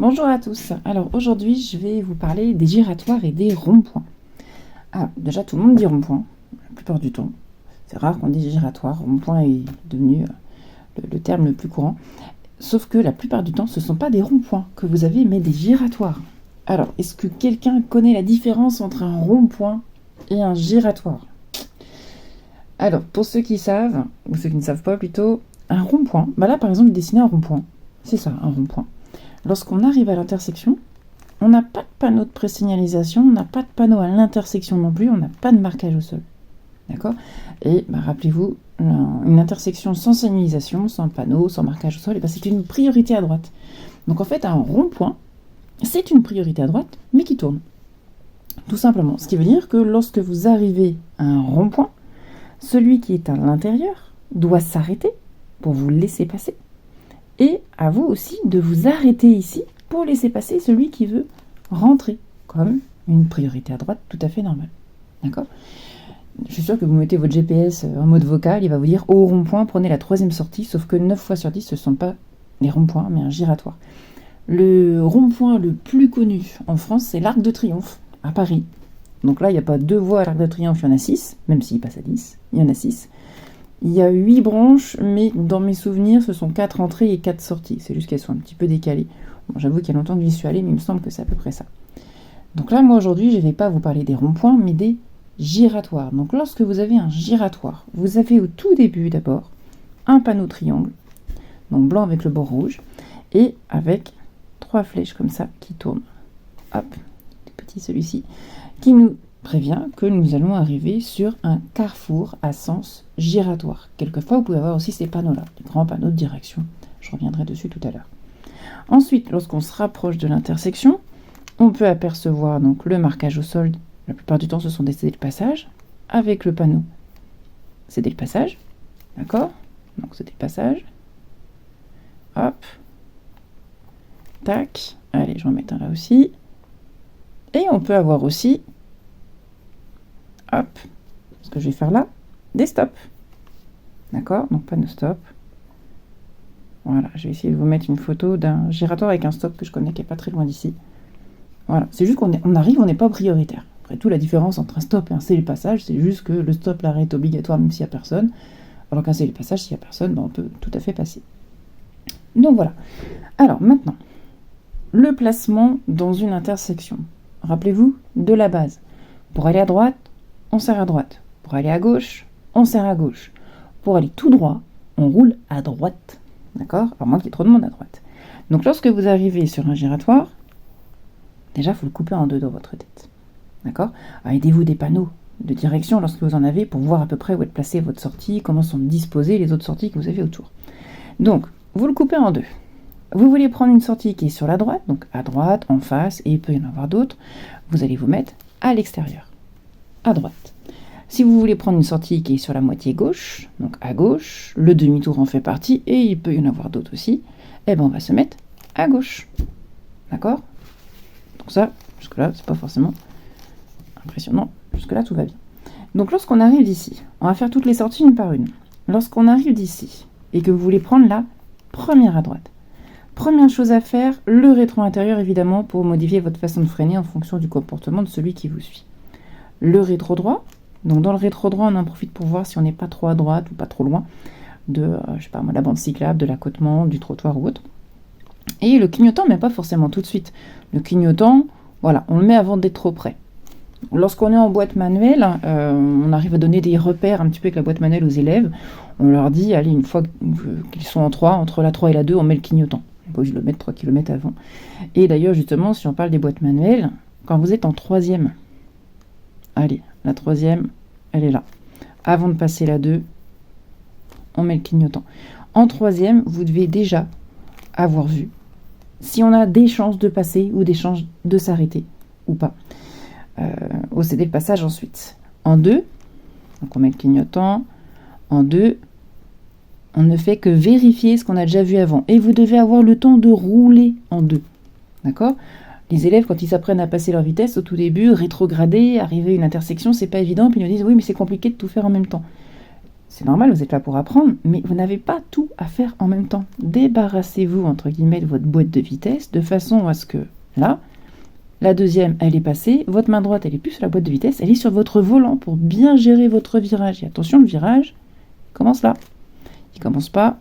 Bonjour à tous. Alors aujourd'hui, je vais vous parler des giratoires et des ronds-points. Alors déjà, tout le monde dit rond-point, la plupart du temps. C'est rare qu'on dise giratoire. Rond-point est devenu le terme le plus courant. Sauf que la plupart du temps, ce ne sont pas des ronds-points que vous avez, mais des giratoires. Alors, est-ce que quelqu'un connaît la différence entre un rond-point et un giratoire? Alors, pour ceux qui savent, ou ceux qui ne savent pas plutôt, un rond-point, là par exemple, dessiner un rond-point. C'est ça, un rond-point. Lorsqu'on arrive à l'intersection, on n'a pas de panneau de présignalisation, on n'a pas de panneau à l'intersection non plus, on n'a pas de marquage au sol. D'accord? Et rappelez-vous, une intersection sans signalisation, sans panneau, sans marquage au sol, c'est une priorité à droite. Donc en fait, un rond-point, c'est une priorité à droite, mais qui tourne. Tout simplement. Ce qui veut dire que lorsque vous arrivez à un rond-point, celui qui est à l'intérieur doit s'arrêter pour vous laisser passer. Et à vous aussi de vous arrêter ici pour laisser passer celui qui veut rentrer, comme une priorité à droite tout à fait normale. D'accord ? Je suis sûre que vous mettez votre GPS en mode vocal, il va vous dire au rond-point, prenez la 3e sortie, sauf que 9 fois sur 10, ce ne sont pas des ronds-points, mais un giratoire. Le rond-point le plus connu en France, c'est l'Arc de Triomphe, à Paris. Donc là, il n'y a pas 2 voies à l'Arc de Triomphe, il y en a 6, même s'il passe à 10, il y en a 6. Il y a 8 branches, mais dans mes souvenirs, ce sont 4 entrées et 4 sorties. C'est juste qu'elles sont un petit peu décalées. Bon, j'avoue qu'il y a longtemps que j'y suis allée, mais il me semble que c'est à peu près ça. Donc là, moi, aujourd'hui, je ne vais pas vous parler des ronds-points, mais des giratoires. Donc lorsque vous avez un giratoire, vous avez au tout début, d'abord, un panneau triangle, donc blanc avec le bord rouge, et avec 3 flèches comme ça qui tournent. Hop, petit celui-ci, qui nous prévient que nous allons arriver sur un carrefour à sens giratoire. Quelquefois, vous pouvez avoir aussi ces panneaux-là, des grands panneaux de direction. Je reviendrai dessus tout à l'heure. Ensuite, lorsqu'on se rapproche de l'intersection, on peut apercevoir donc le marquage au sol. La plupart du temps, ce sont des cédés de passage, avec le panneau cédé de passage. D'accord? Donc, cédé de passage. Hop. Tac. Allez, je vais en mettre un là aussi. Et on peut avoir aussi hop, ce que je vais faire là, des stops. D'accord? Donc panneau stop. Voilà, je vais essayer de vous mettre une photo d'un giratoire avec un stop que je connais qui n'est pas très loin d'ici. Voilà, c'est juste qu'on arrive, on n'est pas prioritaire. Après tout, la différence entre un stop et un cédé de passage, c'est juste que le stop, l'arrêt est obligatoire même s'il n'y a personne. Alors qu'un cédé de passage, s'il n'y a personne, on peut tout à fait passer. Donc voilà. Alors maintenant, le placement dans une intersection. Rappelez-vous de la base. Pour aller à droite, on serre à droite. Pour aller à gauche, on serre à gauche. Pour aller tout droit, on roule à droite. D'accord? À moins qu'il y ait trop de monde à droite. Donc lorsque vous arrivez sur un giratoire, déjà, il faut le couper en deux dans votre tête. D'accord? Aidez-vous des panneaux de direction lorsque vous en avez pour voir à peu près où est placée votre sortie, comment sont disposées les autres sorties que vous avez autour. Donc, vous le coupez en deux. Vous voulez prendre une sortie qui est sur la droite, donc à droite, en face, et il peut y en avoir d'autres. Vous allez vous mettre à l'extérieur, à droite. Si vous voulez prendre une sortie qui est sur la moitié gauche, donc à gauche, le demi-tour en fait partie, et il peut y en avoir d'autres aussi, on va se mettre à gauche. D'accord? Donc ça, jusque-là, c'est pas forcément impressionnant. Jusque-là, tout va bien. Donc lorsqu'on arrive d'ici, on va faire toutes les sorties une par une. Lorsqu'on arrive d'ici, et que vous voulez prendre la première à droite, première chose à faire, le rétro intérieur évidemment pour modifier votre façon de freiner en fonction du comportement de celui qui vous suit. Le rétro droit, donc dans le rétro droit on en profite pour voir si on n'est pas trop à droite ou pas trop loin de la bande cyclable, de l'accotement, du trottoir ou autre. Et le clignotant, mais pas forcément tout de suite. Le clignotant, voilà, on le met avant d'être trop près. Lorsqu'on est en boîte manuelle, on arrive à donner des repères un petit peu avec la boîte manuelle aux élèves. On leur dit, allez, une fois qu'ils sont en 3, entre la 3 et la 2, on met le clignotant. On peut le mettre 3 km avant. Et d'ailleurs, justement, si on parle des boîtes manuelles, quand vous êtes en 3e, allez, la 3e, elle est là. Avant de passer la 2, on met le clignotant. En 3e, vous devez déjà avoir vu si on a des chances de passer ou des chances de s'arrêter ou pas. Au cédé de passage ensuite. En 2, donc on met le clignotant. En 2, on ne fait que vérifier ce qu'on a déjà vu avant. Et vous devez avoir le temps de rouler en 2. D'accord? Les élèves, quand ils apprennent à passer leur vitesse, au tout début, rétrograder, arriver à une intersection, c'est pas évident. Puis ils nous disent, oui, mais c'est compliqué de tout faire en même temps. C'est normal, vous êtes là pour apprendre, mais vous n'avez pas tout à faire en même temps. Débarrassez-vous, entre guillemets, de votre boîte de vitesse, de façon à ce que, là, la deuxième, elle est passée, votre main droite, elle est plus sur la boîte de vitesse, elle est sur votre volant pour bien gérer votre virage. Et attention, le virage, il commence là. Il commence pas...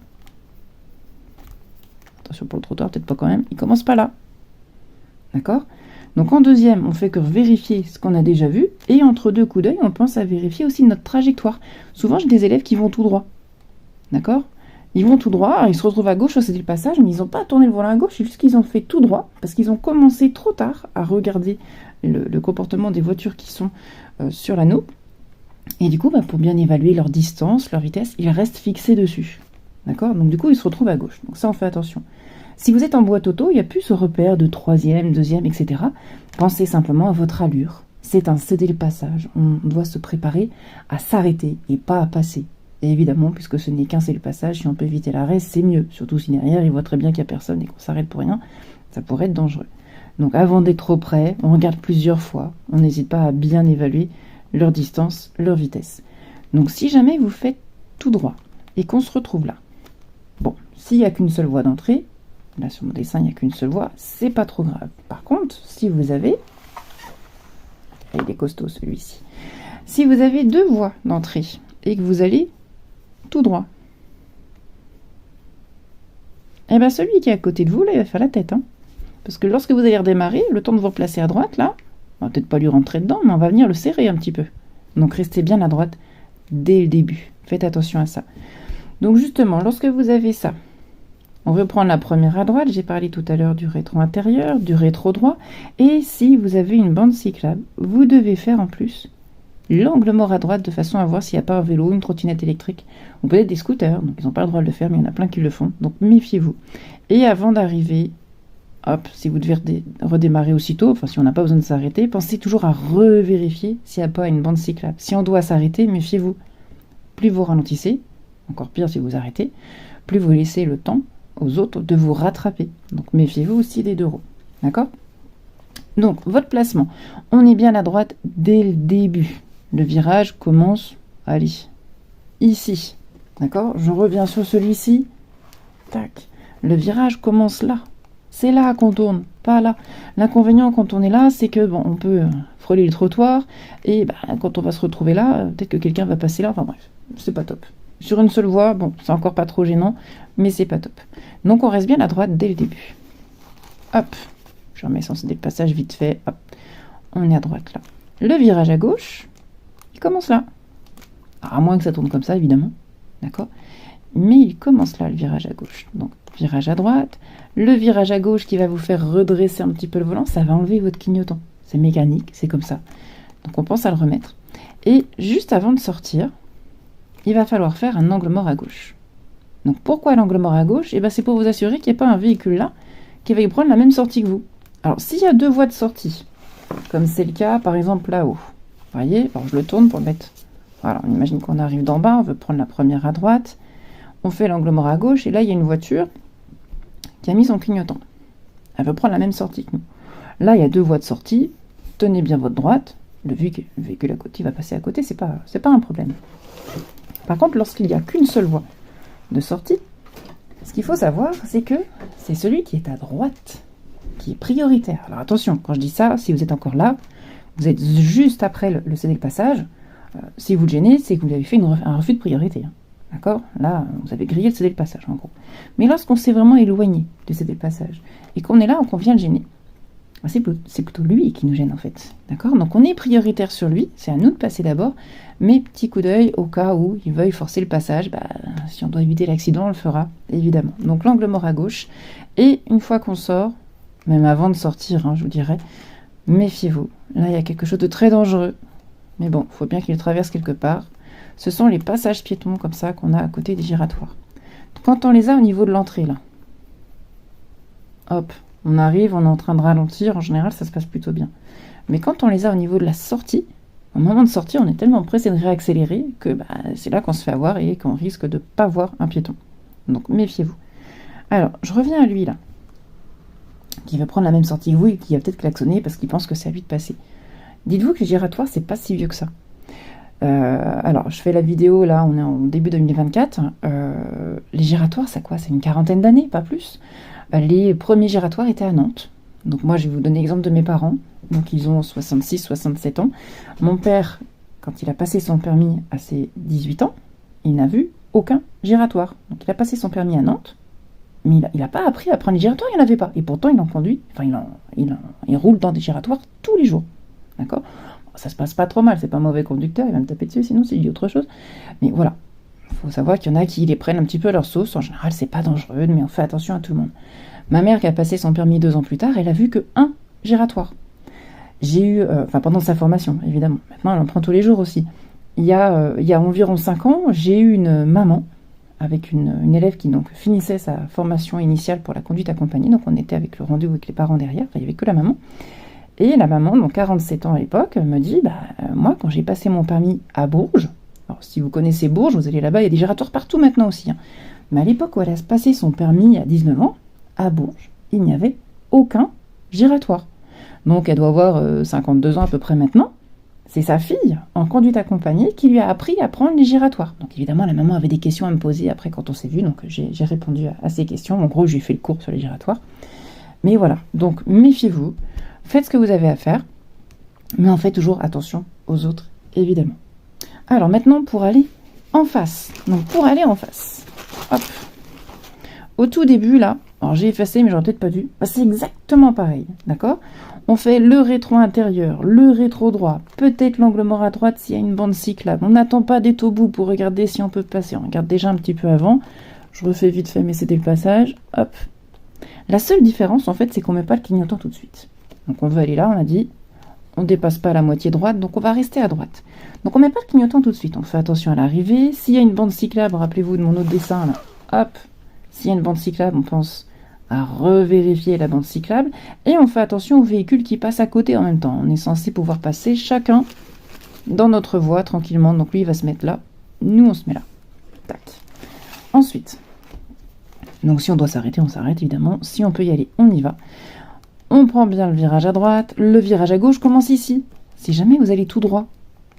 Attention pour le trottoir, peut-être pas quand même. Il commence pas là. D'accord ? Donc en deuxième, on fait que vérifier ce qu'on a déjà vu, et entre deux coups d'œil, on pense à vérifier aussi notre trajectoire. Souvent, j'ai des élèves qui vont tout droit. D'accord ? Ils vont tout droit, ils se retrouvent à gauche, c'était le passage, mais ils n'ont pas tourné le volant à gauche, c'est juste qu'ils ont fait tout droit, parce qu'ils ont commencé trop tard à regarder le comportement des voitures qui sont sur l'anneau. Et du coup, pour bien évaluer leur distance, leur vitesse, ils restent fixés dessus. D'accord ? Donc du coup, ils se retrouvent à gauche. Donc ça, on fait attention. Si vous êtes en boîte auto, il n'y a plus ce repère de troisième, deuxième, etc. Pensez simplement à votre allure. C'est un céder le passage. On doit se préparer à s'arrêter et pas à passer. Et évidemment, puisque ce n'est qu'un céder le passage, si on peut éviter l'arrêt, c'est mieux. Surtout si derrière, il voit très bien qu'il n'y a personne et qu'on s'arrête pour rien, ça pourrait être dangereux. Donc avant d'être trop près, on regarde plusieurs fois. On n'hésite pas à bien évaluer leur distance, leur vitesse. Donc si jamais vous faites tout droit et qu'on se retrouve là, bon, s'il n'y a qu'une seule voie d'entrée, là sur mon dessin il n'y a qu'une seule voie, c'est pas trop grave. Par contre, si vous avez, il est costaud celui-ci, si vous avez deux voies d'entrée et que vous allez tout droit, et bien celui qui est à côté de vous, là, il va faire la tête. Parce que lorsque vous allez redémarrer, le temps de vous replacer à droite, là, on va peut-être pas lui rentrer dedans, mais on va venir le serrer un petit peu. Donc restez bien à droite dès le début. Faites attention à ça. Donc justement, lorsque vous avez ça, on veut prendre la première à droite. J'ai parlé tout à l'heure du rétro intérieur, du rétro droit. Et si vous avez une bande cyclable, vous devez faire en plus l'angle mort à droite de façon à voir s'il n'y a pas un vélo, une trottinette électrique ou peut-être des scooters. Donc ils n'ont pas le droit de le faire, mais il y en a plein qui le font. Donc méfiez-vous. Et avant d'arriver, hop, si vous devez redémarrer aussitôt, enfin si on n'a pas besoin de s'arrêter, pensez toujours à revérifier s'il n'y a pas une bande cyclable. Si on doit s'arrêter, méfiez-vous. Plus vous ralentissez, encore pire si vous arrêtez, plus vous laissez le temps aux autres de vous rattraper. Donc méfiez-vous aussi des deux roues. D'accord ? Donc votre placement, on est bien à droite dès le début. Le virage commence, allez, ici. D'accord ? Je reviens sur celui-ci. Tac. Le virage commence là. C'est là qu'on tourne, pas là. L'inconvénient quand on est là, c'est que on peut frôler le trottoir et quand on va se retrouver là, peut-être que quelqu'un va passer là. Enfin bref, c'est pas top. Sur une seule voie, c'est encore pas trop gênant, mais c'est pas top. Donc on reste bien à droite dès le début. Hop, je remets sans céder le passage vite fait. Hop, on est à droite là. Le virage à gauche, il commence là. Alors, à moins que ça tourne comme ça, évidemment. D'accord ? Mais il commence là, le virage à gauche. Donc, virage à droite. Le virage à gauche qui va vous faire redresser un petit peu le volant, ça va enlever votre clignotant. C'est mécanique, c'est comme ça. Donc, on pense à le remettre. Et juste avant de sortir, il va falloir faire un angle mort à gauche. Donc, pourquoi l'angle mort à gauche ? C'est pour vous assurer qu'il n'y a pas un véhicule là qui va y prendre la même sortie que vous. Alors, s'il y a deux voies de sortie, comme c'est le cas, par exemple, là-haut, vous voyez, alors je le tourne pour le mettre. Voilà, on imagine qu'on arrive d'en bas, on veut prendre la première à droite. On fait l'angle mort à gauche, et là, il y a une voiture qui a mis son clignotant. Elle veut prendre la même sortie que nous. Là, il y a deux voies de sortie. Tenez bien votre droite. Le véhicule à côté va passer à côté, c'est pas un problème. Par contre, lorsqu'il n'y a qu'une seule voie de sortie, ce qu'il faut savoir, c'est que c'est celui qui est à droite qui est prioritaire. Alors attention, quand je dis ça, si vous êtes encore là, vous êtes juste après le céder le passage. Si vous le gênez, c'est que vous avez fait un refus de priorité. D'accord ? Là, vous avez grillé le céder le passage, en gros. Mais lorsqu'on s'est vraiment éloigné du céder le passage, et qu'on est là, qu'on vient le gêner, c'est plutôt lui qui nous gêne, en fait. D'accord ? Donc, on est prioritaire sur lui, c'est à nous de passer d'abord, mais petit coup d'œil au cas où il veuille forcer le passage, si on doit éviter l'accident, on le fera, évidemment. Donc, l'angle mort à gauche, et une fois qu'on sort, même avant de sortir, je vous dirais, méfiez-vous. Là, il y a quelque chose de très dangereux, mais bon, il faut bien qu'il traverse quelque part. Ce sont les passages piétons comme ça qu'on a à côté des giratoires. Quand on les a au niveau de l'entrée, là, hop, on arrive, on est en train de ralentir, en général ça se passe plutôt bien. Mais quand on les a au niveau de la sortie, au moment de sortir, on est tellement pressé de réaccélérer que c'est là qu'on se fait avoir et qu'on risque de ne pas voir un piéton. Donc méfiez-vous. Alors, je reviens à lui là, qui va prendre la même sortie que vous et qui va peut-être klaxonner parce qu'il pense que c'est à lui de passer. Dites-vous que les giratoires, c'est pas si vieux que ça. Alors, je fais la vidéo, là, on est en début 2024. Les giratoires, c'est quoi? C'est une quarantaine d'années, pas plus. Les premiers giratoires étaient à Nantes. Donc moi, je vais vous donner l'exemple de mes parents. Donc ils ont 66, 67 ans. Mon père, quand il a passé son permis à ses 18 ans, il n'a vu aucun giratoire. Donc il a passé son permis à Nantes, mais il n'a pas appris à prendre les giratoires, il n'y en avait pas. Et pourtant, il en conduit, enfin, il roule dans des giratoires tous les jours. D'accord? Ça se passe pas trop mal, c'est pas un mauvais conducteur, il va me taper dessus, sinon c'est dit autre chose. Mais voilà, il faut savoir qu'il y en a qui les prennent un petit peu à leur sauce. En général, c'est pas dangereux, mais on fait attention à tout le monde. Ma mère, qui a passé son permis 2 ans plus tard, elle a vu que un giratoire. J'ai eu, pendant sa formation, évidemment. Maintenant, elle en prend tous les jours aussi. Il y a environ 5 ans, j'ai eu une maman avec une élève qui donc finissait sa formation initiale pour la conduite accompagnée. Donc on était avec le rendez-vous avec les parents derrière, enfin, il n'y avait que la maman. Et la maman, donc 47 ans à l'époque, me dit, moi, quand j'ai passé mon permis à Bourges, alors si vous connaissez Bourges, vous allez là-bas, il y a des giratoires partout maintenant aussi. Hein. Mais à l'époque où elle a passé son permis à 19 ans, à Bourges, il n'y avait aucun giratoire. Donc elle doit avoir 52 ans à peu près maintenant. C'est sa fille, en conduite accompagnée, qui lui a appris à prendre les giratoires. Donc évidemment, la maman avait des questions à me poser après quand on s'est vu, donc j'ai répondu à ces questions. En gros, j'ai fait le cours sur les giratoires. Mais voilà, donc méfiez-vous. Faites ce que vous avez à faire, mais en faites toujours attention aux autres, évidemment. Alors maintenant, pour aller en face. Donc pour aller en face, hop. Au tout début, là, alors j'ai effacé, mais j'aurais peut-être pas dû. C'est exactement pareil, d'accord? On fait le rétro intérieur, le rétro droit, peut-être l'angle mort à droite s'il y a une bande cyclable. On n'attend pas d'être au bout pour regarder si on peut passer. On regarde déjà un petit peu avant. Je refais vite fait, mais c'était le passage. Hop. La seule différence, en fait, c'est qu'on ne met pas le clignotant tout de suite. Donc on veut aller là, on a dit, on ne dépasse pas la moitié droite, donc on va rester à droite. Donc on ne met pas le clignotant tout de suite, on fait attention à l'arrivée. S'il y a une bande cyclable, rappelez-vous de mon autre dessin, là, hop, s'il y a une bande cyclable, on pense à revérifier la bande cyclable, et on fait attention aux véhicules qui passent à côté en même temps. On est censé pouvoir passer chacun dans notre voie tranquillement, donc lui il va se mettre là, nous on se met là. Tac. Ensuite, donc si on doit s'arrêter, on s'arrête évidemment, si on peut y aller, on y va. On prend bien le virage à droite, le virage à gauche commence ici. Si jamais vous allez tout droit,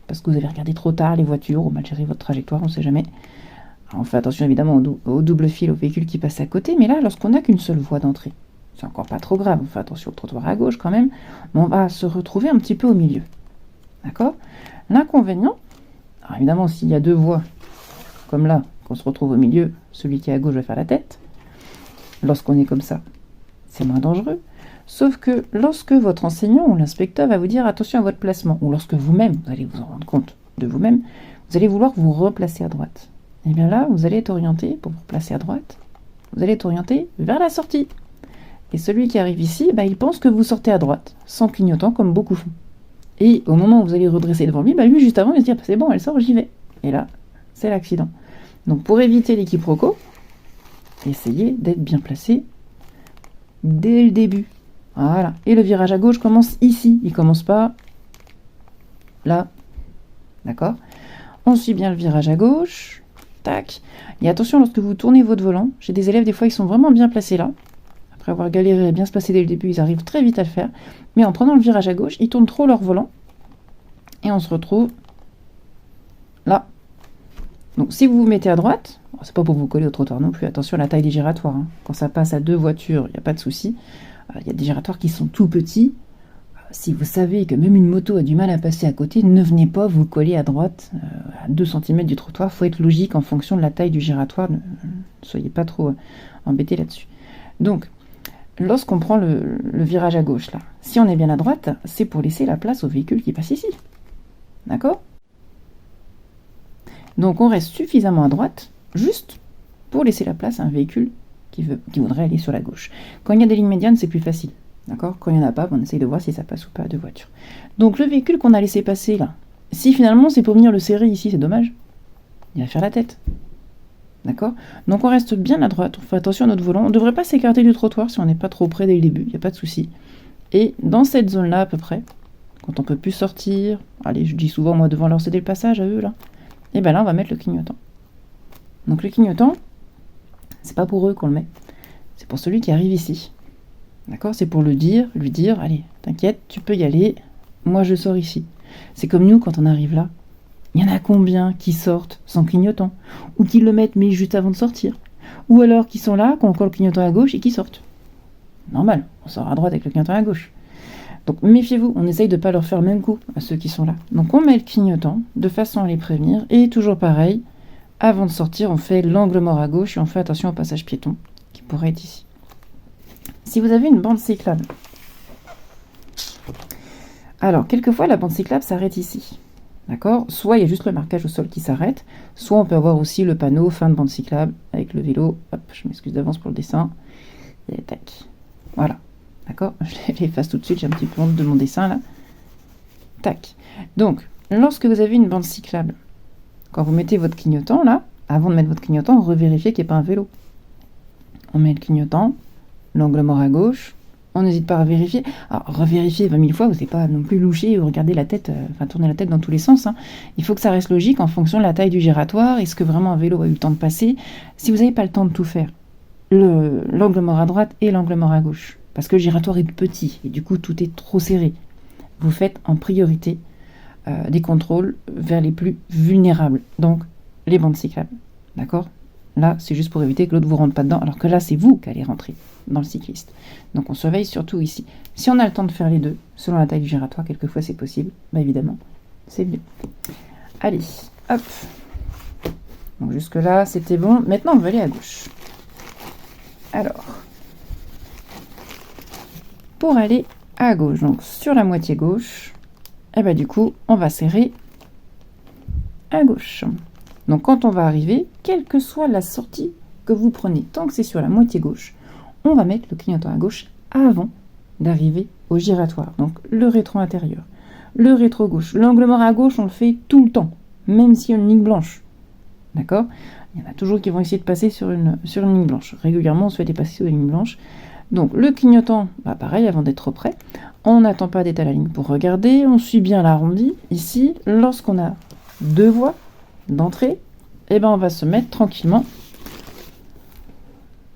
parce que vous avez regardé trop tard les voitures, ou mal géré votre trajectoire, on ne sait jamais. Alors on fait attention évidemment au double fil, aux véhicules qui passent à côté, mais là, lorsqu'on n'a qu'une seule voie d'entrée, c'est encore pas trop grave, on fait attention au trottoir à gauche quand même, mais on va se retrouver un petit peu au milieu. D'accord? L'inconvénient, alors évidemment, s'il y a deux voies, comme là, qu'on se retrouve au milieu, celui qui est à gauche va faire la tête. Lorsqu'on est comme ça, c'est moins dangereux. Sauf que lorsque votre enseignant ou l'inspecteur va vous dire attention à votre placement, ou lorsque vous-même, vous allez vous en rendre compte de vous-même, vous allez vouloir vous replacer à droite. Et bien là, vous allez être orienté, pour vous replacer à droite, vous allez être orienté vers la sortie. Et celui qui arrive ici, il pense que vous sortez à droite, sans clignotant comme beaucoup font. Et au moment où vous allez redresser devant lui, lui juste avant, il va se dire c'est bon, elle sort, j'y vais. Et là, c'est l'accident. Donc pour éviter les quiproquos, essayez d'être bien placé dès le début. Voilà. Et le virage à gauche commence ici. Il commence pas là. D'accord? On suit bien le virage à gauche. Tac. Et attention lorsque vous tournez votre volant. J'ai des élèves, des fois, ils sont vraiment bien placés là. Après avoir galéré à bien se placer dès le début, ils arrivent très vite à le faire. Mais en prenant le virage à gauche, ils tournent trop leur volant. Et on se retrouve là. Donc si vous vous mettez à droite, c'est pas pour vous coller au trottoir non plus. Attention à la taille des giratoires. Hein. Quand ça passe à 2 voitures, il n'y a pas de souci. Il y a des giratoires qui sont tout petits. Si vous savez que même une moto a du mal à passer à côté, ne venez pas vous coller à droite, à 2 cm du trottoir. Il faut être logique en fonction de la taille du giratoire. Ne soyez pas trop embêtés là-dessus. Donc, lorsqu'on prend le virage à gauche, là, si on est bien à droite, c'est pour laisser la place aux véhicules qui passent ici. D'accord ? Donc, on reste suffisamment à droite, juste pour laisser la place à un véhicule qui voudrait aller sur la gauche. Quand il y a des lignes médianes, c'est plus facile. D'accord? Quand il n'y en a pas, on essaye de voir si ça passe ou pas à 2 voitures. Donc le véhicule qu'on a laissé passer là, si finalement c'est pour venir le serrer ici, c'est dommage, il va faire la tête. D'accord? Donc on reste bien à droite, on fait attention à notre volant. On ne devrait pas s'écarter du trottoir si on n'est pas trop près dès le début, il n'y a pas de souci. Et dans cette zone-là à peu près, quand on peut plus sortir, allez, je dis souvent moi devant leur céder le passage à eux là, et bien là on va mettre le clignotant. Donc le clignotant, c'est pas pour eux qu'on le met, c'est pour celui qui arrive ici. D'accord? C'est pour lui dire, allez, t'inquiète, tu peux y aller, moi je sors ici. C'est comme nous quand on arrive là, Il y en a combien qui sortent sans clignotant? Ou qui le mettent mais juste avant de sortir? Ou alors qui sont là, qui ont encore le clignotant à gauche et qui sortent? Normal, on sort à droite avec le clignotant à gauche. Donc méfiez-vous, on essaye de ne pas leur faire le même coup à ceux qui sont là. Donc on met le clignotant de façon à les prévenir. Et toujours pareil, avant de sortir, on fait l'angle mort à gauche et on fait attention au passage piéton qui pourrait être ici. Si vous avez une bande cyclable, alors quelquefois la bande cyclable s'arrête ici. D'accord? Soit il y a juste le marquage au sol qui s'arrête, soit on peut avoir aussi le panneau fin de bande cyclable avec le vélo. Hop, je m'excuse d'avance pour le dessin. Et tac. Voilà. D'accord? Je l'efface tout de suite, j'ai un petit peu honte de mon dessin là. Tac. Donc, lorsque vous avez une bande cyclable, quand vous mettez votre clignotant là, avant de mettre votre clignotant, revérifiez qu'il n'y ait pas un vélo. On met le clignotant, l'angle mort à gauche, on n'hésite pas à vérifier. Alors, revérifier 20 000 fois, vous n'êtes pas non plus loucher ou regarder la tête, tourner la tête dans tous les sens. Hein. Il faut que ça reste logique en fonction de la taille du giratoire. Est-ce que vraiment un vélo a eu le temps de passer? Si vous n'avez pas le temps de tout faire, l'angle mort à droite et l'angle mort à gauche, parce que le giratoire est petit et du coup tout est trop serré, vous faites en priorité des contrôles vers les plus vulnérables, donc les bandes cyclables. D'accord? Là, c'est juste pour éviter que l'autre vous rentre pas dedans, alors que là, c'est vous qui allez rentrer dans le cycliste. Donc on surveille surtout ici. Si on a le temps de faire les deux, selon la taille du giratoire, quelquefois c'est possible, bah évidemment, c'est mieux. Allez, hop. Donc jusque là, c'était bon. Maintenant, on va aller à gauche. Alors, pour aller à gauche, donc sur la moitié gauche, et bah du coup, on va serrer à gauche. Donc quand on va arriver, quelle que soit la sortie que vous prenez, tant que c'est sur la moitié gauche, on va mettre le clignotant à gauche avant d'arriver au giratoire. Donc le rétro intérieur, le rétro gauche, l'angle mort à gauche, on le fait tout le temps, même s'il y a une ligne blanche. D'accord? Il y en a toujours qui vont essayer de passer sur une ligne blanche. Régulièrement, on se fait dépasser sur une ligne blanche. Donc le clignotant, bah pareil, avant d'être prêt, on n'attend pas d'être à la ligne pour regarder, on suit bien l'arrondi. Ici, lorsqu'on a deux voies d'entrée, et ben on va se mettre tranquillement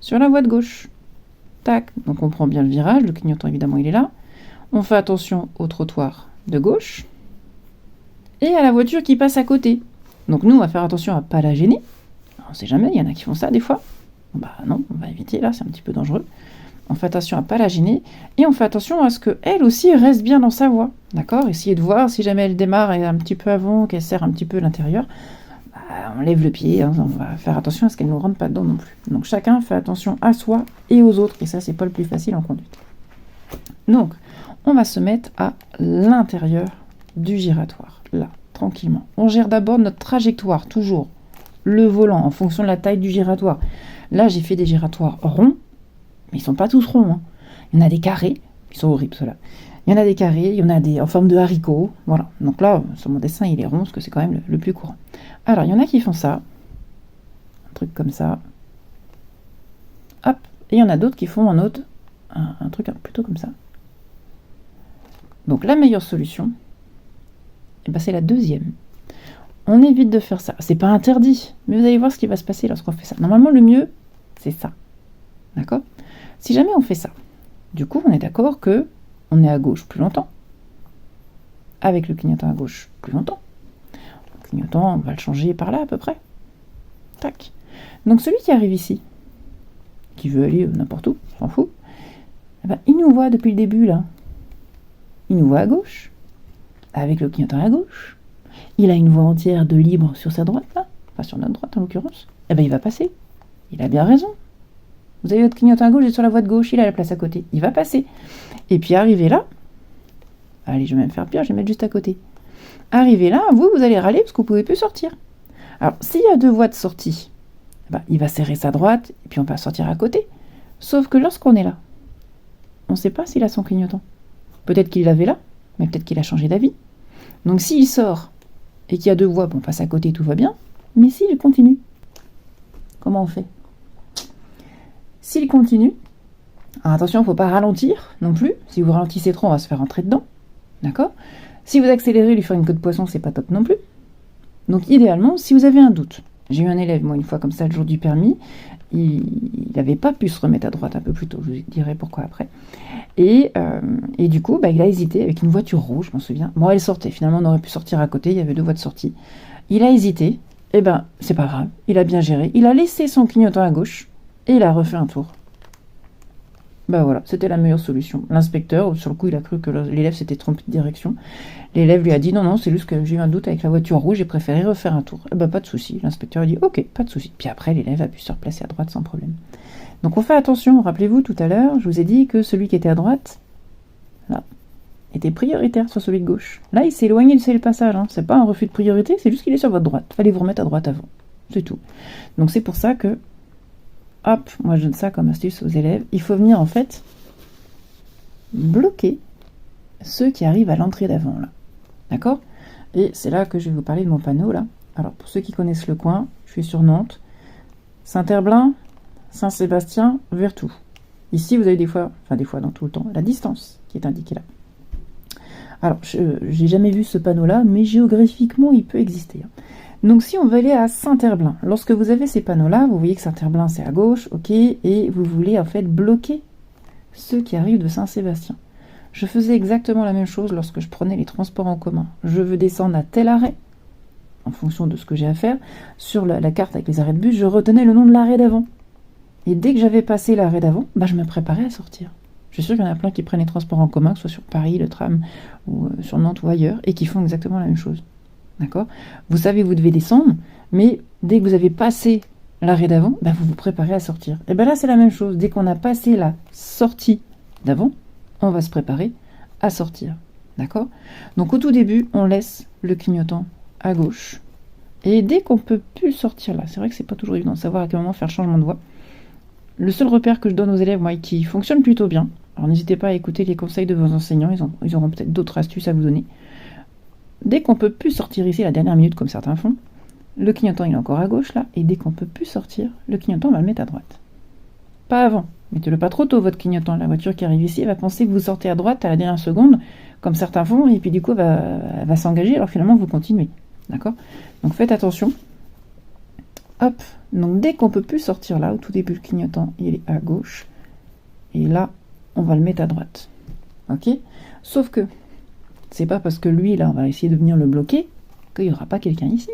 sur la voie de gauche. Tac, donc on prend bien le virage, le clignotant évidemment il est là. On fait attention au trottoir de gauche et à la voiture qui passe à côté. Donc nous on va faire attention à ne pas la gêner. On ne sait jamais, il y en a qui font ça des fois. Bah non, on va éviter là, c'est un petit peu dangereux. On fait attention à ne pas la gêner et on fait attention à ce qu'elle aussi reste bien dans sa voie. D'accord? Essayez de voir si jamais elle démarre un petit peu avant, qu'elle serre un petit peu l'intérieur. On lève le pied, hein, on va faire attention à ce qu'elle ne nous rentre pas dedans non plus. Donc chacun fait attention à soi et aux autres, et ça c'est pas le plus facile en conduite. Donc on va se mettre à l'intérieur du giratoire, là, tranquillement. On gère d'abord notre trajectoire, toujours le volant en fonction de la taille du giratoire. Là j'ai fait des giratoires ronds, mais ils sont pas tous ronds. Hein. Il y en a des carrés, ils sont horribles ceux-là. Il y en a des carrés, il y en a des en forme de haricots, voilà. Donc là, sur mon dessin, il est rond, parce que c'est quand même le plus courant. Alors, il y en a qui font ça, un truc comme ça, hop, et il y en a d'autres qui font un truc plutôt comme ça. Donc, la meilleure solution, eh ben, c'est la deuxième. On évite de faire ça. C'est pas interdit, mais vous allez voir ce qui va se passer lorsqu'on fait ça. Normalement, le mieux, c'est ça. D'accord? Si jamais on fait ça, du coup, on est d'accord que on est à gauche plus longtemps, avec le clignotant à gauche plus longtemps. Le clignotant, on va le changer par là à peu près. Tac. Donc celui qui arrive ici, qui veut aller n'importe où, s'en fout, eh ben, il nous voit depuis le début là. Il nous voit à gauche, avec le clignotant à gauche. Il a une voie entière de libre sur sa droite là, enfin sur notre droite en l'occurrence. Eh ben il va passer. Il a bien raison. Vous avez votre clignotant à gauche et sur la voie de gauche, il a la place à côté. Il va passer. Et puis arrivé là, allez, je vais même faire pire, je vais mettre juste à côté. Arrivé là, vous allez râler parce que vous ne pouvez plus sortir. Alors, s'il y a deux voies de sortie, bah, il va serrer sa droite et puis on va sortir à côté. Sauf que lorsqu'on est là, on ne sait pas s'il a son clignotant. Peut-être qu'il l'avait là, mais peut-être qu'il a changé d'avis. Donc s'il sort et qu'il y a deux voies, bon, on passe à côté, tout va bien. Mais s'il continue, comment on fait? S'il continue, alors attention, il ne faut pas ralentir non plus. Si vous ralentissez trop, on va se faire rentrer dedans. D'accord? Si vous accélérez, lui faire une queue de poisson, c'est pas top non plus. Donc idéalement, si vous avez un doute, j'ai eu un élève, moi, une fois comme ça, le jour du permis, il n'avait pas pu se remettre à droite un peu plus tôt, je vous dirai pourquoi après. Et du coup, bah, il a hésité avec une voiture rouge, je m'en souviens. Bon, elle sortait, finalement, on aurait pu sortir à côté, il y avait deux voies de sortie. il a hésité, eh ben, c'est pas grave, il a bien géré. Il a laissé son clignotant à gauche et il a refait un tour. Ben voilà, c'était la meilleure solution. L'inspecteur, sur le coup, il a cru que l'élève s'était trompé de direction. L'élève lui a dit non, c'est juste que j'ai eu un doute avec la voiture rouge, j'ai préféré refaire un tour. Eh ben, pas de souci. L'inspecteur a dit ok, pas de souci. Puis après, l'élève a pu se replacer à droite sans problème. Donc on fait attention. Rappelez-vous, tout à l'heure, je vous ai dit que celui qui était à droite, là, était prioritaire sur celui de gauche. Là, il s'est éloigné du passage. Hein. C'est pas un refus de priorité, c'est juste qu'il est sur votre droite. Fallait vous remettre à droite avant. C'est tout. Donc c'est pour ça que, hop, moi je donne ça comme astuce aux élèves. Il faut venir en fait bloquer ceux qui arrivent à l'entrée d'avant là. D'accord? Et c'est là que je vais vous parler de mon panneau là. Alors pour ceux qui connaissent le coin, je suis sur Nantes, Saint-Herblain, Saint-Sébastien, Vertou. Ici vous avez des fois dans tout le temps, la distance qui est indiquée là. Alors, j'ai jamais vu ce panneau-là, mais géographiquement, il peut exister. Donc, si on veut aller à Saint-Herblain, lorsque vous avez ces panneaux-là, vous voyez que Saint-Herblain, c'est à gauche, ok, et vous voulez en fait bloquer ceux qui arrivent de Saint-Sébastien. Je faisais exactement la même chose lorsque je prenais les transports en commun. Je veux descendre à tel arrêt, en fonction de ce que j'ai à faire. Sur la carte avec les arrêts de bus, je retenais le nom de l'arrêt d'avant. Et dès que j'avais passé l'arrêt d'avant, je me préparais à sortir. Je suis sûre qu'il y en a plein qui prennent les transports en commun, que ce soit sur Paris, le tram, ou sur Nantes ou ailleurs, et qui font exactement la même chose. D'accord? Vous savez, vous devez descendre, mais dès que vous avez passé l'arrêt d'avant, vous vous préparez à sortir. Et bien là, c'est la même chose. Dès qu'on a passé la sortie d'avant, on va se préparer à sortir. D'accord? Donc au tout début, on laisse le clignotant à gauche. Et dès qu'on peut plus sortir là, c'est vrai que c'est pas toujours évident de savoir à quel moment faire changement de voie. Le seul repère que je donne aux élèves, moi, qui fonctionne plutôt bien, alors n'hésitez pas à écouter les conseils de vos enseignants, ils auront peut-être d'autres astuces à vous donner. Dès qu'on peut plus sortir ici la dernière minute comme certains font, le clignotant il est encore à gauche là, et dès qu'on peut plus sortir, le clignotant on va le mettre à droite. Pas avant, mettez-le pas trop tôt votre clignotant, la voiture qui arrive ici elle va penser que vous sortez à droite à la dernière seconde, comme certains font, et puis du coup elle va s'engager alors finalement vous continuez. D'accord? Donc faites attention. Hop, donc dès qu'on peut plus sortir là, au tout début le clignotant il est à gauche, et là on va le mettre à droite. Ok? Sauf que c'est pas parce que lui là on va essayer de venir le bloquer qu'il n'y aura pas quelqu'un ici.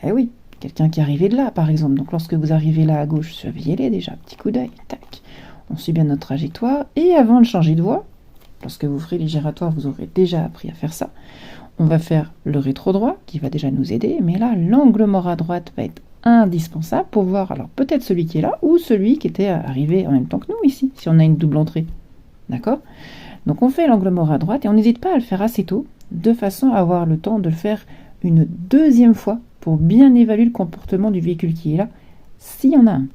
Eh oui, quelqu'un qui est arrivé de là par exemple. Donc lorsque vous arrivez là à gauche, surveillez-les déjà, petit coup d'œil, tac. On suit bien notre trajectoire, et avant de changer de voie, lorsque vous ferez les giratoires, vous aurez déjà appris à faire ça. On va faire le rétro droit qui va déjà nous aider, mais là l'angle mort à droite va être indispensable pour voir alors peut-être celui qui est là ou celui qui était arrivé en même temps que nous ici, si on a une double entrée. D'accord? Donc on fait l'angle mort à droite et on n'hésite pas à le faire assez tôt, de façon à avoir le temps de le faire une deuxième fois pour bien évaluer le comportement du véhicule qui est là, s'il y en a un.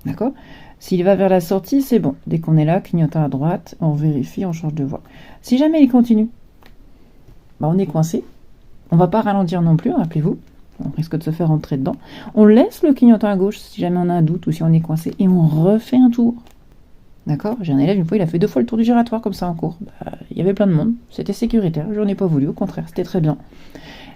D'accord? S'il va vers la sortie, c'est bon. Dès qu'on est là, clignotant à droite, on vérifie, on change de voie. Si jamais il continue, on est coincé. On ne va pas ralentir non plus, rappelez-vous. On risque de se faire rentrer dedans. On laisse le clignotant à gauche si jamais on a un doute ou si on est coincé et on refait un tour. D'accord? J'ai un élève, une fois, il a fait 2 fois le tour du giratoire comme ça en cours. Il y avait plein de monde, c'était sécuritaire, je n'en ai pas voulu, au contraire, c'était très bien.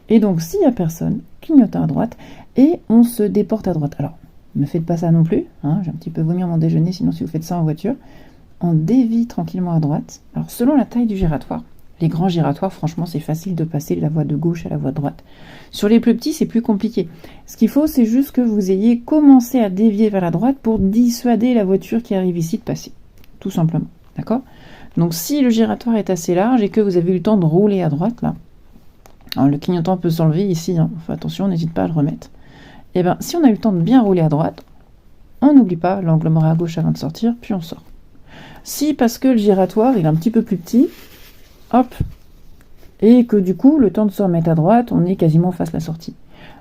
Et donc, s'il n'y a personne, clignotant à droite et on se déporte à droite. Alors, ne faites pas ça non plus, hein, j'ai un petit peu vomi mon déjeuner, sinon si vous faites ça en voiture, on dévie tranquillement à droite. Alors, selon la taille du giratoire, les grands giratoires, franchement, c'est facile de passer de la voie de gauche à la voie de droite. Sur les plus petits, c'est plus compliqué. Ce qu'il faut, c'est juste que vous ayez commencé à dévier vers la droite pour dissuader la voiture qui arrive ici de passer. Tout simplement. D'accord? Donc, si le giratoire est assez large et que vous avez eu le temps de rouler à droite, là, alors le clignotant peut s'enlever ici, hein, enfin, attention, n'hésite pas à le remettre. Et bien, si on a eu le temps de bien rouler à droite, on n'oublie pas l'angle mort à gauche avant de sortir, puis on sort. Si, parce que le giratoire, il est un petit peu plus petit, hop, et que du coup, le temps de se remettre à droite, on est quasiment face à la sortie.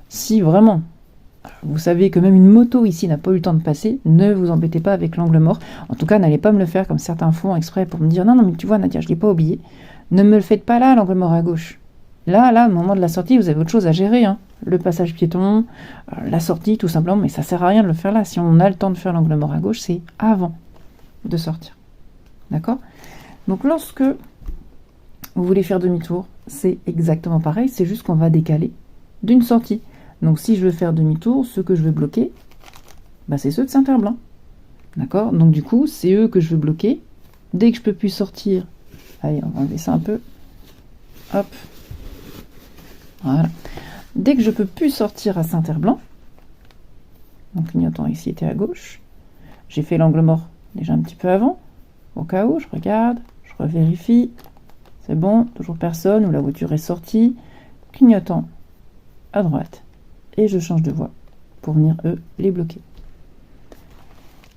Si vraiment, vous savez que même une moto ici n'a pas eu le temps de passer, ne vous embêtez pas avec l'angle mort. En tout cas, n'allez pas me le faire comme certains font exprès pour me dire « Non, mais tu vois, Nadia, je ne l'ai pas oublié. » Ne me le faites pas là, l'angle mort à gauche. Là, au moment de la sortie, vous avez autre chose à gérer. Hein. Le passage piéton, la sortie, tout simplement, mais ça sert à rien de le faire là. Si on a le temps de faire l'angle mort à gauche, c'est avant de sortir. D'accord? Donc, lorsque vous voulez faire demi-tour, c'est exactement pareil, c'est juste qu'on va décaler d'une sortie. Donc si je veux faire demi-tour, ceux que je veux bloquer, c'est ceux de Saint-Herblain. D'accord? Donc du coup, c'est eux que je veux bloquer. Dès que je peux plus sortir, allez, on va enlever ça un peu. Hop. Voilà. Dès que je peux plus sortir à Saint-Herblanc, mon clignotant ici était à gauche, j'ai fait l'angle mort déjà un petit peu avant, au cas où, je regarde, je revérifie, c'est bon, toujours personne, ou la voiture est sortie, clignotant à droite, et je change de voie pour venir, eux, les bloquer.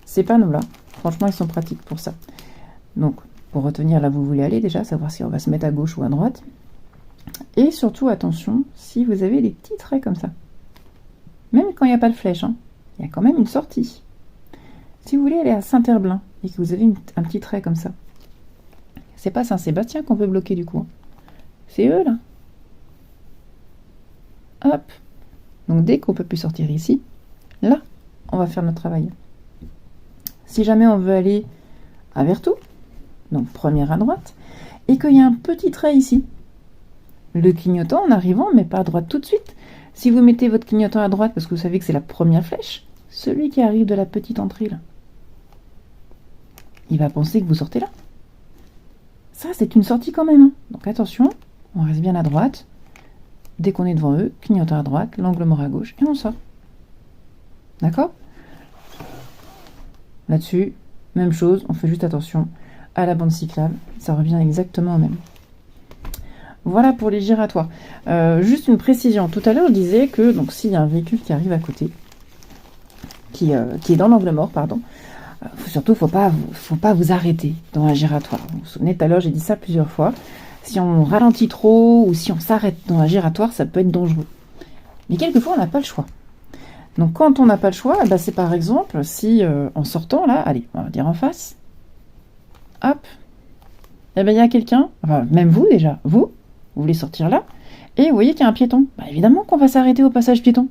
Ces panneaux-là, franchement, ils sont pratiques pour ça. Donc, pour retenir là où vous voulez aller, déjà, savoir si on va se mettre à gauche ou à droite. Et surtout, attention, si vous avez des petits traits comme ça. Même quand il n'y a pas de flèche, hein, il y a quand même une sortie. Si vous voulez aller à Saint-Herblain et que vous avez un petit trait comme ça, c'est pas Saint-Sébastien qu'on peut bloquer du coup. C'est eux, là. Hop. Donc, dès qu'on peut plus sortir ici, là, on va faire notre travail. Si jamais on veut aller à Vertou, donc première à droite, et qu'il y a un petit trait ici, le clignotant en arrivant, mais pas à droite tout de suite. Si vous mettez votre clignotant à droite parce que vous savez que c'est la première flèche, celui qui arrive de la petite entrée là, il va penser que vous sortez là. Ça, c'est une sortie quand même. Hein. Donc attention, on reste bien à droite. Dès qu'on est devant eux, clignotant à droite, l'angle mort à gauche, et on sort. D'accord ? Là-dessus, même chose, on fait juste attention à la bande cyclable, ça revient exactement au même. Voilà pour les giratoires. Juste une précision, tout à l'heure je disais que donc s'il y a un véhicule qui arrive à côté, qui est dans l'angle mort, pardon, surtout faut pas vous arrêter dans un giratoire. Vous vous souvenez, tout à l'heure j'ai dit ça plusieurs fois, si on ralentit trop ou si on s'arrête dans un giratoire, ça peut être dangereux. Mais quelquefois on n'a pas le choix. Donc quand on n'a pas le choix, bah, c'est par exemple si en sortant là, allez, on va dire en face, hop, et ben il y a quelqu'un, enfin même vous déjà, vous voulez sortir là, et vous voyez qu'il y a un piéton. Bah, évidemment qu'on va s'arrêter au passage piéton.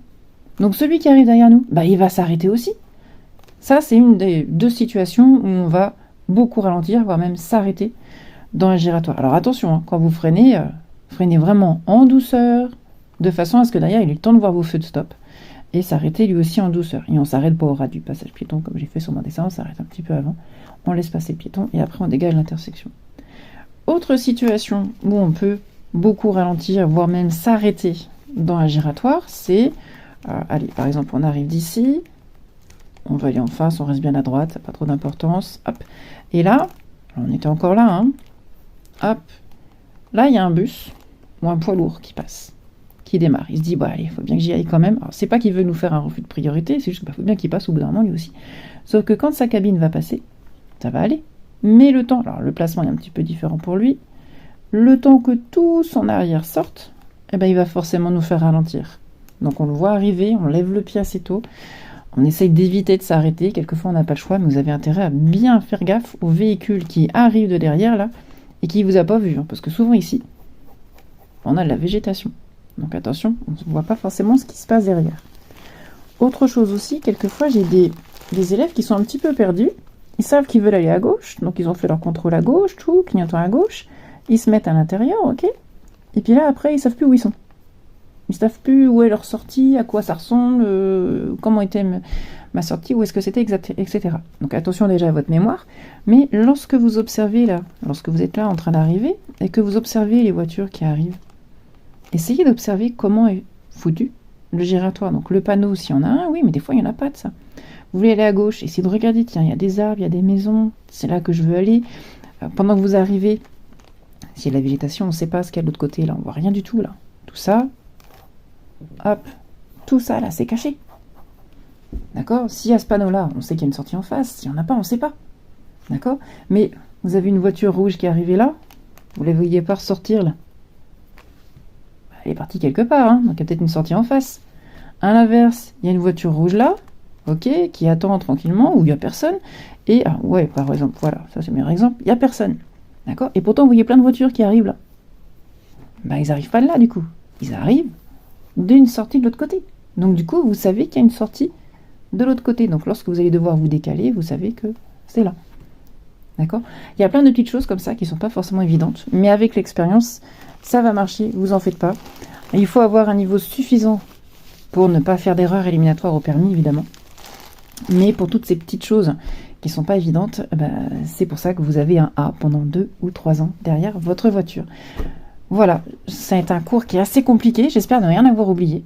Donc celui qui arrive derrière nous, bah, il va s'arrêter aussi. Ça, c'est une des deux situations où on va beaucoup ralentir, voire même s'arrêter dans un giratoire. Alors attention, hein, quand vous freinez, freinez vraiment en douceur, de façon à ce que derrière il ait le temps de voir vos feux de stop, et s'arrêter lui aussi en douceur. Et on s'arrête pas au ras du passage piéton, comme j'ai fait sur mon dessin, on s'arrête un petit peu avant, on laisse passer le piéton, et après on dégage l'intersection. Autre situation où on peut beaucoup ralentir, voire même s'arrêter dans un giratoire, c'est, allez, par exemple, on arrive d'ici, on va aller en face, on reste bien à droite, ça n'a pas trop d'importance, hop, et là, on était encore là, hein, hop, là, il y a un bus, ou un poids lourd qui passe, qui démarre, il se dit, allez, il faut bien que j'y aille quand même, alors c'est pas qu'il veut nous faire un refus de priorité, c'est juste qu'il faut bien qu'il passe au bout d'un moment, lui aussi, sauf que quand sa cabine va passer, ça va aller, mais le temps, alors le placement est un petit peu différent pour lui, le temps que tout son arrière sorte, eh ben, il va forcément nous faire ralentir. Donc on le voit arriver, on lève le pied assez tôt, on essaye d'éviter de s'arrêter, quelquefois on n'a pas le choix, mais vous avez intérêt à bien faire gaffe aux véhicules qui arrivent de derrière là, et qui ne vous a pas vu, hein, parce que souvent ici, on a de la végétation. Donc attention, on ne voit pas forcément ce qui se passe derrière. Autre chose aussi, quelquefois j'ai des élèves qui sont un petit peu perdus, ils savent qu'ils veulent aller à gauche, donc ils ont fait leur contrôle à gauche, tout, clignotant à gauche, ils se mettent à l'intérieur, ok, et puis là après ils savent plus où ils sont. Ils ne savent plus où est leur sortie, à quoi ça ressemble, comment était ma sortie, où est-ce que c'était, etc. Donc attention déjà à votre mémoire, mais lorsque vous observez là, lorsque vous êtes là en train d'arriver, et que vous observez les voitures qui arrivent, essayez d'observer comment est foutu le giratoire. Donc le panneau, s'il y en a un, oui, mais des fois il n'y en a pas de ça. Vous voulez aller à gauche, essayez de regarder, tiens, il y a des arbres, il y a des maisons, c'est là que je veux aller. Pendant que vous arrivez, s'il y a de la végétation, on ne sait pas ce qu'il y a de l'autre côté, là, on voit rien du tout, là. Tout ça, hop, tout ça, là, c'est caché. D'accord ? S'il y a ce panneau-là, on sait qu'il y a une sortie en face. S'il n'y en a pas, on ne sait pas. D'accord ? Mais vous avez une voiture rouge qui est arrivée là, vous ne la voyez pas ressortir, là. Elle est partie quelque part, hein, donc il y a peut-être une sortie en face. À l'inverse, il y a une voiture rouge là, ok, qui attend tranquillement, où il n'y a personne. Et, ouais, par exemple, voilà, ça c'est le meilleur exemple, il n'y a personne. D'accord ? Et pourtant, vous voyez plein de voitures qui arrivent là. Bah, ils n'arrivent pas de là, du coup. Ils arrivent d'une sortie de l'autre côté. Donc, du coup, vous savez qu'il y a une sortie de l'autre côté. Donc, lorsque vous allez devoir vous décaler, vous savez que c'est là. D'accord ? Il y a plein de petites choses comme ça qui ne sont pas forcément évidentes. Mais avec l'expérience, ça va marcher, vous en faites pas. Il faut avoir un niveau suffisant pour ne pas faire d'erreur éliminatoire au permis, évidemment. Mais pour toutes ces petites choses qui ne sont pas évidentes, c'est pour ça que vous avez un A pendant 2 ou 3 ans derrière votre voiture. Voilà, c'est un cours qui est assez compliqué, j'espère ne rien avoir oublié.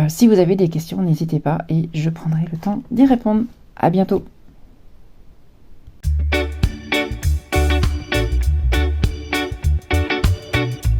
Si vous avez des questions, n'hésitez pas et je prendrai le temps d'y répondre. À bientôt.